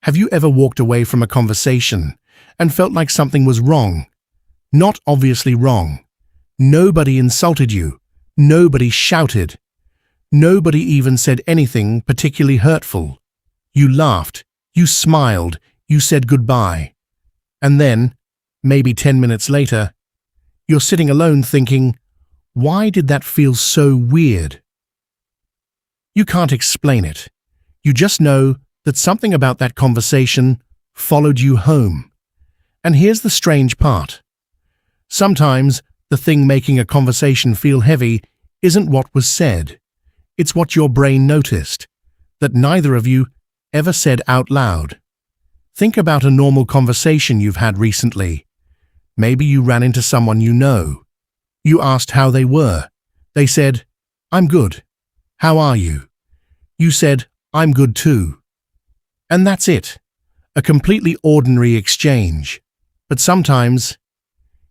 Have you ever walked away from a conversation and felt like something was wrong? Not obviously wrong. Nobody insulted you. Nobody shouted. Nobody even said anything particularly hurtful. You laughed. You smiled. You said goodbye. And then, maybe 10 minutes later, you're sitting alone thinking, why did that feel so weird? You can't explain it. You just know that something about that conversation followed you home. And here's the strange part. Sometimes the thing making a conversation feel heavy isn't what was said. It's what your brain noticed, that neither of you ever said out loud. Think about a normal conversation you've had recently. Maybe you ran into someone you know. You asked how they were. They said, "I'm good. How are you?" You said, "I'm good too." And that's it. A completely ordinary exchange. But sometimes,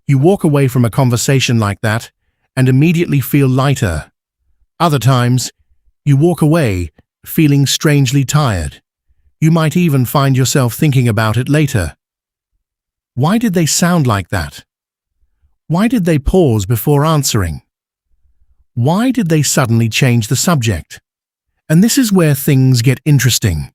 you walk away from a conversation like that and immediately feel lighter. Other times, you walk away feeling strangely tired. You might even find yourself thinking about it later. Why did they sound like that? Why did they pause before answering? Why did they suddenly change the subject? And this is where things get interesting.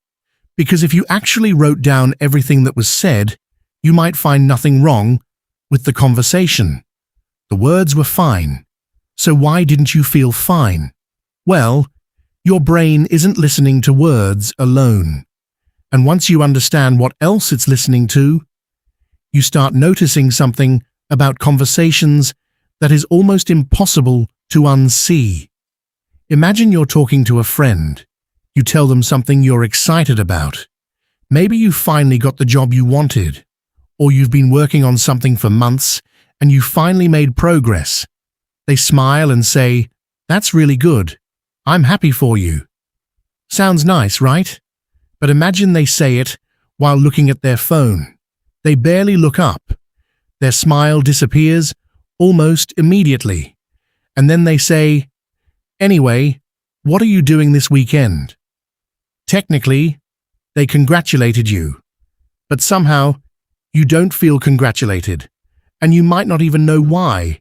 Because if you actually wrote down everything that was said, you might find nothing wrong with the conversation. The words were fine. So why didn't you feel fine? Well, your brain isn't listening to words alone. And once you understand what else it's listening to, you start noticing something about conversations that is almost impossible to unsee. Imagine you're talking to a friend. You tell them something you're excited about. Maybe you finally got the job you wanted, or you've been working on something for months and you finally made progress. They smile and say, "That's really good. I'm happy for you." Sounds nice, right? But imagine they say it while looking at their phone. They barely look up. Their smile disappears almost immediately. And then they say, "Anyway, what are you doing this weekend?" Technically, they congratulated you, but somehow you don't feel congratulated, and you might not even know why.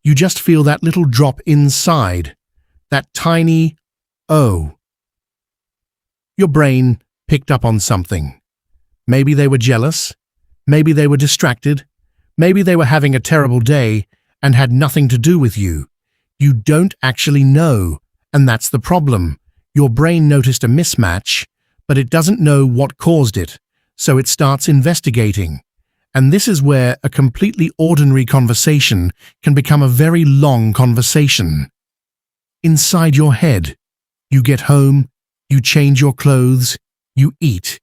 You just feel that little drop inside, that tiny "oh." Your brain picked up on something. Maybe they were jealous, maybe they were distracted, maybe they were having a terrible day and had nothing to do with you. You don't actually know, and that's the problem. Your brain noticed a mismatch, but it doesn't know what caused it, so it starts investigating. And this is where a completely ordinary conversation can become a very long conversation. Inside your head, you get home, you change your clothes, you eat,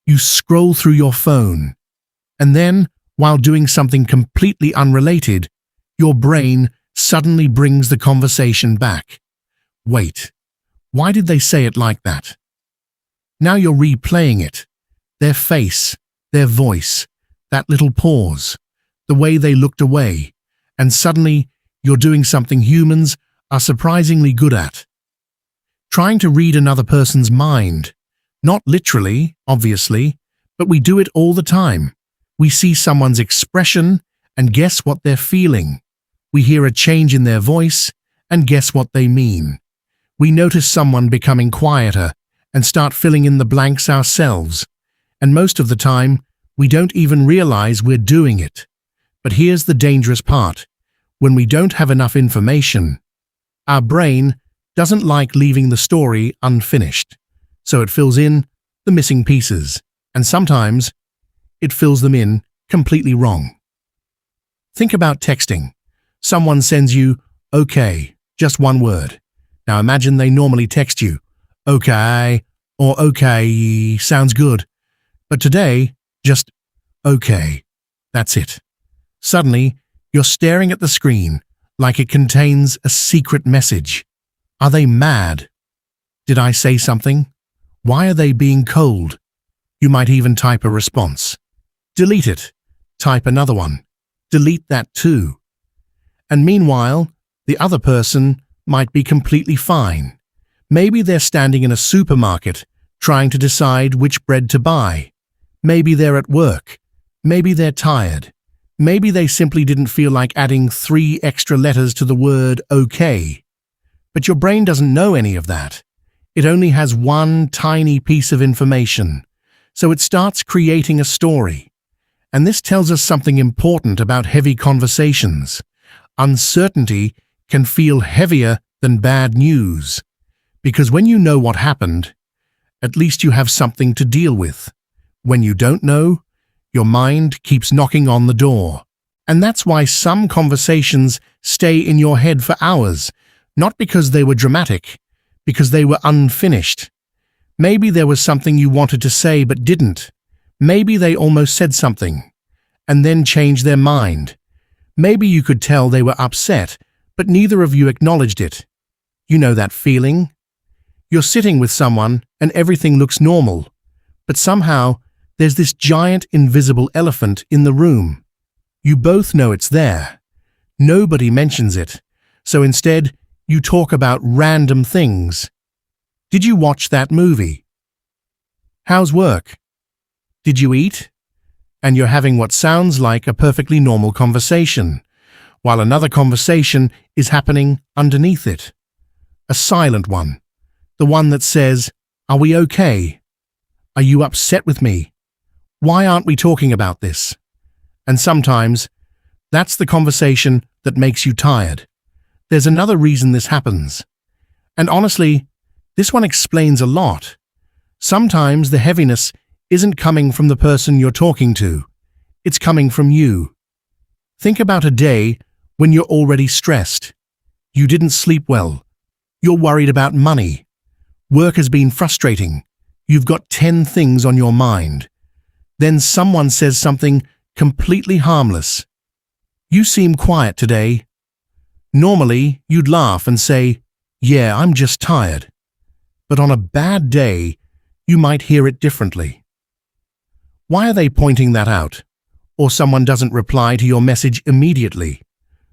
you scroll through your phone. And then, while doing something completely unrelated, your brain suddenly brings the conversation back. Wait, why did they say it like that? Now you're replaying it. Their face, their voice, that little pause, the way they looked away, and suddenly you're doing something humans are surprisingly good at. Trying to read another person's mind. Not literally, obviously, but we do it all the time. We see someone's expression and guess what they're feeling. We hear a change in their voice and guess what they mean. We notice someone becoming quieter and start filling in the blanks ourselves. And most of the time, we don't even realize we're doing it. But here's the dangerous part. When we don't have enough information, our brain doesn't like leaving the story unfinished. So it fills in the missing pieces. And sometimes, it fills them in completely wrong. Think about texting. Someone sends you, "Okay," just one word. Now imagine they normally text you, "Okay," or "Okay, sounds good." But today, just "Okay." That's it. Suddenly, you're staring at the screen like it contains a secret message. Are they mad? Did I say something? Why are they being cold? You might even type a response. Delete it. Type another one. Delete that too. And meanwhile, the other person might be completely fine. Maybe they're standing in a supermarket trying to decide which bread to buy. Maybe they're at work. Maybe they're tired. Maybe they simply didn't feel like adding 3 extra letters to the word okay. But your brain doesn't know any of that. It only has one tiny piece of information. So it starts creating a story. And this tells us something important about heavy conversations. Uncertainty can feel heavier than bad news. Because when you know what happened, at least you have something to deal with. When you don't know, your mind keeps knocking on the door. And that's why some conversations stay in your head for hours, not because they were dramatic, because they were unfinished. Maybe there was something you wanted to say but didn't. Maybe they almost said something, and then changed their mind. Maybe you could tell they were upset, but neither of you acknowledged it. You know that feeling? You're sitting with someone and everything looks normal, but somehow there's this giant invisible elephant in the room. You both know it's there. Nobody mentions it, so instead you talk about random things. Did you watch that movie? How's work? Did you eat? And you're having what sounds like a perfectly normal conversation, while another conversation is happening underneath it. A silent one. The one that says, "Are we okay? Are you upset with me? Why aren't we talking about this?" And sometimes, that's the conversation that makes you tired. There's another reason this happens. And honestly, this one explains a lot. Sometimes the heaviness isn't coming from the person you're talking to. It's coming from you. Think about a day when you're already stressed. You didn't sleep well. You're worried about money. Work has been frustrating. You've got 10 things on your mind. Then someone says something completely harmless. "You seem quiet today." Normally, you'd laugh and say, "Yeah, I'm just tired." But on a bad day, you might hear it differently. Why are they pointing that out? Or someone doesn't reply to your message immediately.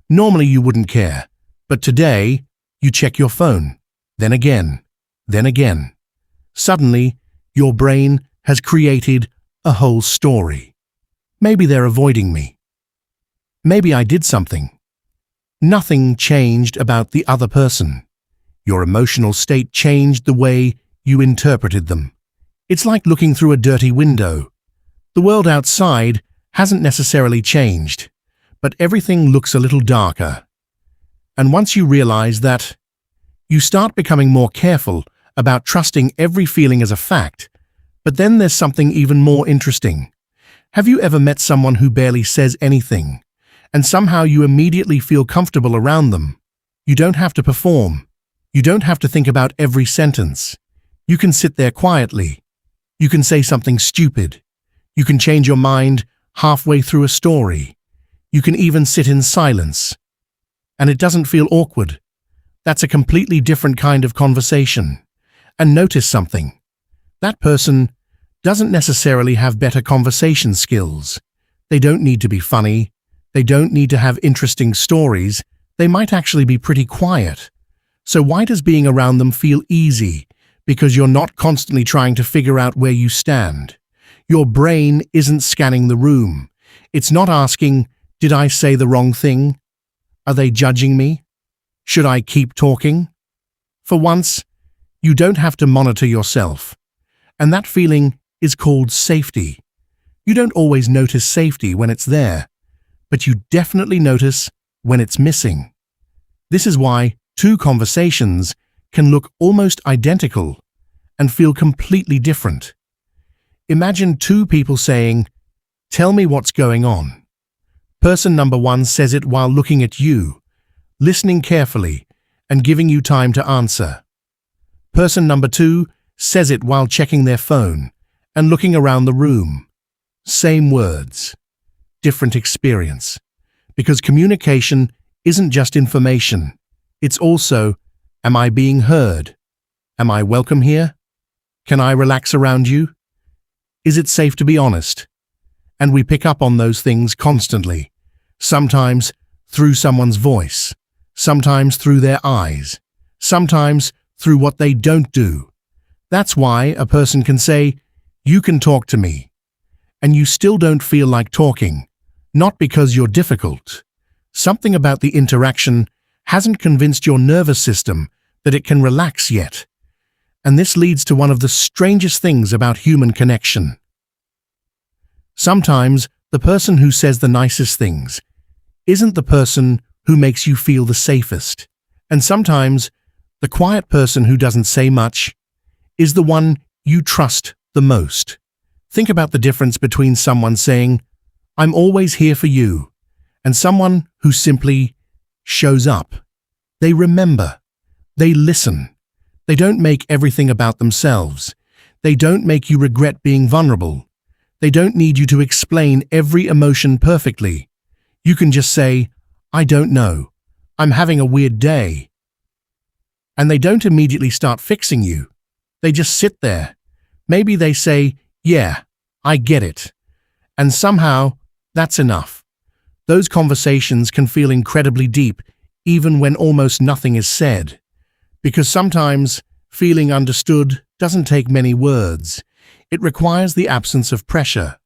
Normally you wouldn't care, but today you check your phone, then again, then again. Suddenly, your brain has created a whole story. Maybe they're avoiding me. Maybe I did something. Nothing changed about the other person. Your emotional state changed the way you interpreted them. It's like looking through a dirty window. The world outside hasn't necessarily changed, but everything looks a little darker. And once you realize that, you start becoming more careful about trusting every feeling as a fact. But then there's something even more interesting. Have you ever met someone who barely says anything, and somehow you immediately feel comfortable around them? You don't have to perform. You don't have to think about every sentence. You can sit there quietly. You can say something stupid. You can change your mind halfway through a story. You can even sit in silence. And it doesn't feel awkward. That's a completely different kind of conversation. And notice something. That person doesn't necessarily have better conversation skills. They don't need to be funny. They don't need to have interesting stories. They might actually be pretty quiet. So why does being around them feel easy? Because you're not constantly trying to figure out where you stand. Your brain isn't scanning the room. It's not asking, "Did I say the wrong thing? Are they judging me? Should I keep talking?" For once, you don't have to monitor yourself. And that feeling is called safety. You don't always notice safety when it's there, but you definitely notice when it's missing. This is why 2 conversations can look almost identical and feel completely different. Imagine 2 people saying, "Tell me what's going on." Person number 1 says it while looking at you, listening carefully, and giving you time to answer. Person number 2 says it while checking their phone and looking around the room. Same words, different experience. Because communication isn't just information. It's also, am I being heard? Am I welcome here? Can I relax around you? Is it safe to be honest? And we pick up on those things constantly, sometimes through someone's voice, sometimes through their eyes, sometimes through what they don't do. That's why a person can say, "You can talk to me," and you still don't feel like talking, not because you're difficult. Something about the interaction hasn't convinced your nervous system that it can relax yet. And this leads to one of the strangest things about human connection. Sometimes the person who says the nicest things isn't the person who makes you feel the safest. And sometimes the quiet person who doesn't say much is the one you trust the most. Think about the difference between someone saying, "I'm always here for you," and someone who simply shows up. They remember. They listen. They don't make everything about themselves. They don't make you regret being vulnerable. They don't need you to explain every emotion perfectly. You can just say, "I don't know. I'm having a weird day." And they don't immediately start fixing you. They just sit there. Maybe they say, "Yeah, I get it." And somehow, that's enough. Those conversations can feel incredibly deep, even when almost nothing is said. Because sometimes, feeling understood doesn't take many words. It requires the absence of pressure.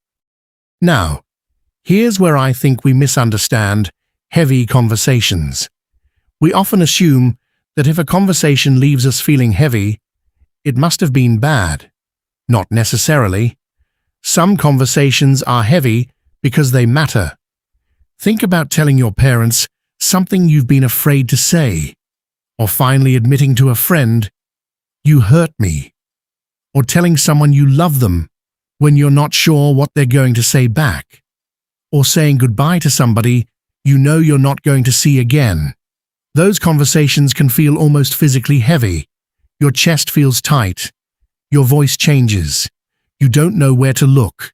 Now, here's where I think we misunderstand heavy conversations. We often assume that if a conversation leaves us feeling heavy, it must have been bad. Not necessarily. Some conversations are heavy because they matter. Think about telling your parents something you've been afraid to say, or finally admitting to a friend, "You hurt me," or telling someone you love them when you're not sure what they're going to say back, or saying goodbye to somebody you know you're not going to see again. Those conversations can feel almost physically heavy. Your chest feels tight. Your voice changes. You don't know where to look.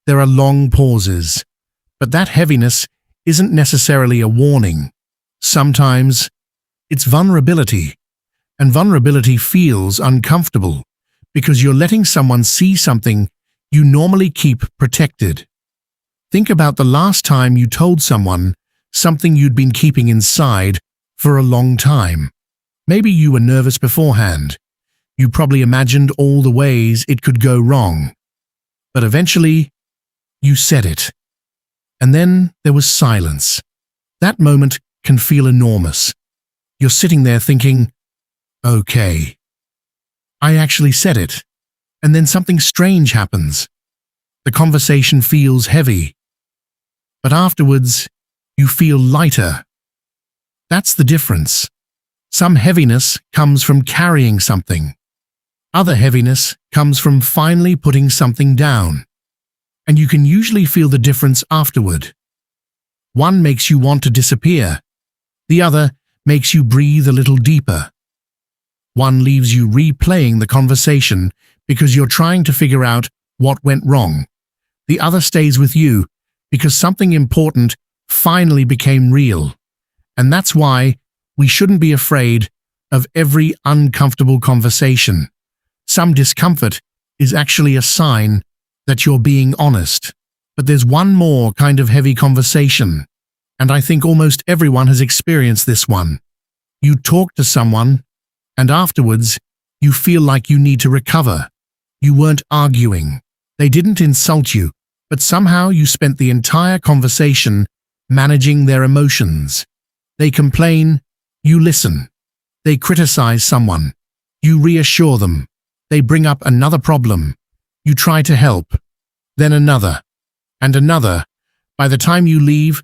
There are long pauses. But that heaviness isn't necessarily a warning. Sometimes it's vulnerability. And vulnerability feels uncomfortable because you're letting someone see something you normally keep protected. Think about the last time you told someone something you'd been keeping inside for a long time. Maybe you were nervous beforehand. You probably imagined all the ways it could go wrong. But eventually, you said it. And then there was silence. That moment can feel enormous. You're sitting there thinking, "Okay, I actually said it." And then something strange happens. The conversation feels heavy. But afterwards, you feel lighter. That's the difference. Some heaviness comes from carrying something. Other heaviness comes from finally putting something down. And you can usually feel the difference afterward. One makes you want to disappear. The other makes you breathe a little deeper. One leaves you replaying the conversation because you're trying to figure out what went wrong. The other stays with you because something important finally became real. And that's why we shouldn't be afraid of every uncomfortable conversation. Some discomfort is actually a sign that you're being honest. But there's one more kind of heavy conversation, and I think almost everyone has experienced this one. You talk to someone, and afterwards, you feel like you need to recover. You weren't arguing. They didn't insult you, but somehow you spent the entire conversation managing their emotions. They complain, you listen. They criticize someone, you reassure them. They bring up another problem, you try to help. Then another, and another. By the time you leave,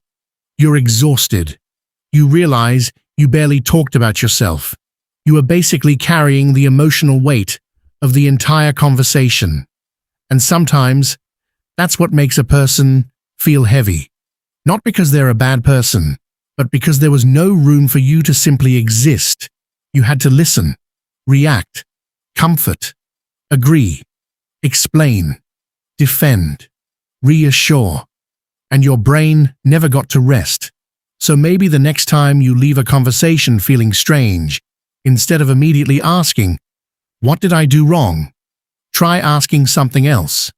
you're exhausted. You realize you barely talked about yourself. You are basically carrying the emotional weight of the entire conversation. And sometimes, that's what makes a person feel heavy. Not because they're a bad person, but because there was no room for you to simply exist. You had to listen, react, comfort, agree, explain, defend, reassure, and your brain never got to rest. So maybe the next time you leave a conversation feeling strange, instead of immediately asking, "What did I do wrong?" try asking something else.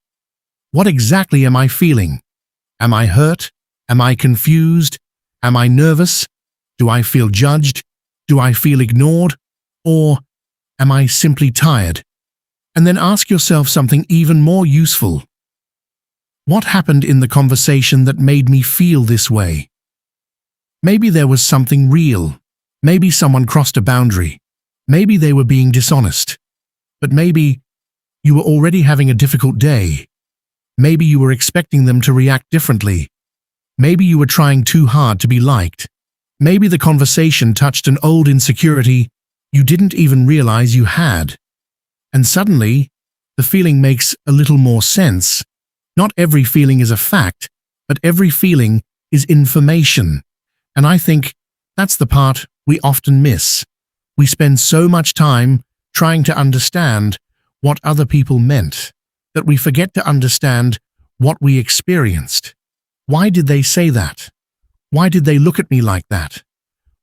What exactly am I feeling? Am I hurt? Am I confused? Am I nervous? Do I feel judged? Do I feel ignored? Or am I simply tired? And then ask yourself something even more useful. What happened in the conversation that made me feel this way? Maybe there was something real. Maybe someone crossed a boundary. Maybe they were being dishonest. But maybe you were already having a difficult day. Maybe you were expecting them to react differently. Maybe you were trying too hard to be liked. Maybe the conversation touched an old insecurity you didn't even realize you had. And suddenly, the feeling makes a little more sense. Not every feeling is a fact, but every feeling is information. And I think that's the part we often miss. We spend so much time trying to understand what other people meant that we forget to understand what we experienced. Why did they say that? Why did they look at me like that?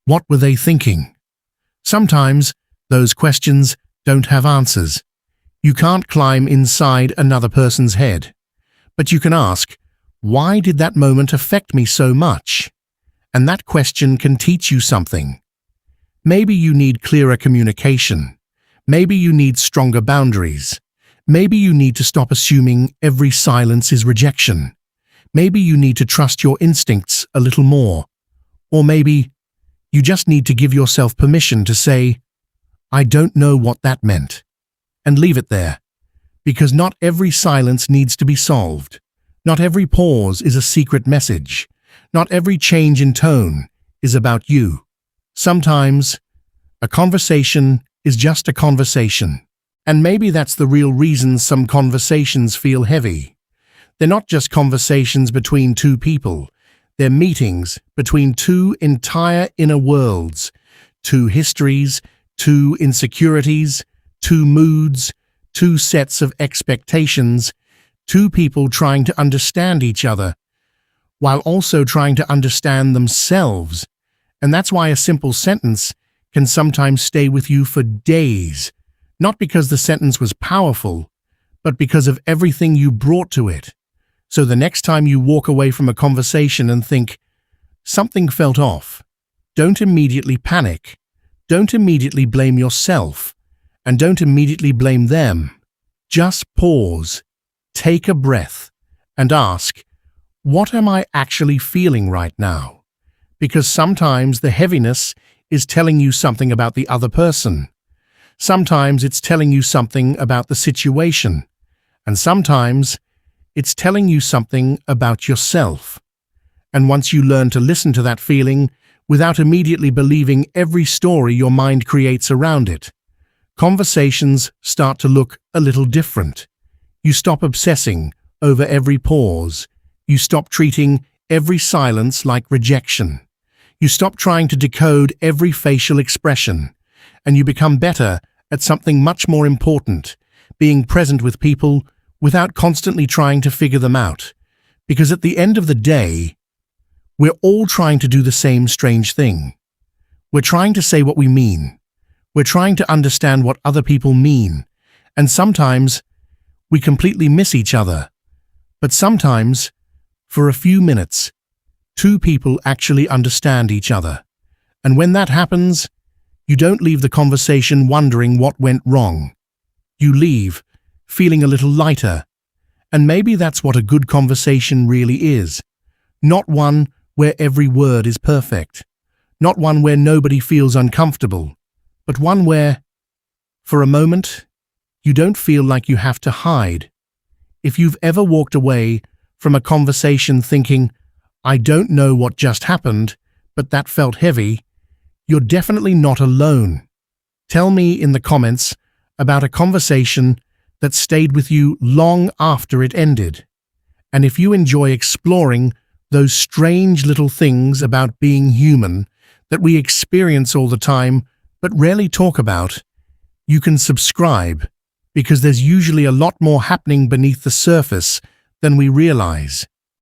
What were they thinking? Sometimes those questions don't have answers. You can't climb inside another person's head. But you can ask, why did that moment affect me so much? And that question can teach you something. Maybe you need clearer communication. Maybe you need stronger boundaries. Maybe you need to stop assuming every silence is rejection. Maybe you need to trust your instincts a little more. Or maybe you just need to give yourself permission to say, I don't know what that meant. And leave it there. Because not every silence needs to be solved. Not every pause is a secret message. Not every change in tone is about you. Sometimes, a conversation is just a conversation. And maybe that's the real reason some conversations feel heavy. They're not just conversations between two people. They're meetings between two entire inner worlds, two histories, two insecurities, two moods, two sets of expectations, two people trying to understand each other, while also trying to understand themselves. And that's why a simple sentence can sometimes stay with you for days, not because the sentence was powerful, but because of everything you brought to it. So the next time you walk away from a conversation and think, something felt off, don't immediately panic. Don't immediately blame yourself. And don't immediately blame them. Just pause, take a breath, and ask, what am I actually feeling right now? Because sometimes the heaviness is telling you something about the other person. Sometimes it's telling you something about the situation. And sometimes it's telling you something about yourself. And once you learn to listen to that feeling without immediately believing every story your mind creates around it, conversations start to look a little different. You stop obsessing over every pause. You stop treating every silence like rejection. You stop trying to decode every facial expression. And you become better at something much more important, being present with people without constantly trying to figure them out. Because at the end of the day, we're all trying to do the same strange thing. We're trying to say what we mean. We're trying to understand what other people mean, and sometimes we completely miss each other. But sometimes, for a few minutes, two people actually understand each other. And when that happens, you don't leave the conversation wondering what went wrong. You leave feeling a little lighter. And maybe that's what a good conversation really is. Not one where every word is perfect. Not one where nobody feels uncomfortable. But one where, for a moment, you don't feel like you have to hide. If you've ever walked away from a conversation thinking, I don't know what just happened, but that felt heavy, you're definitely not alone. Tell me in the comments about a conversation that stayed with you long after it ended. And if you enjoy exploring those strange little things about being human that we experience all the time, but rarely talk about, you can subscribe, because there's usually a lot more happening beneath the surface than we realize.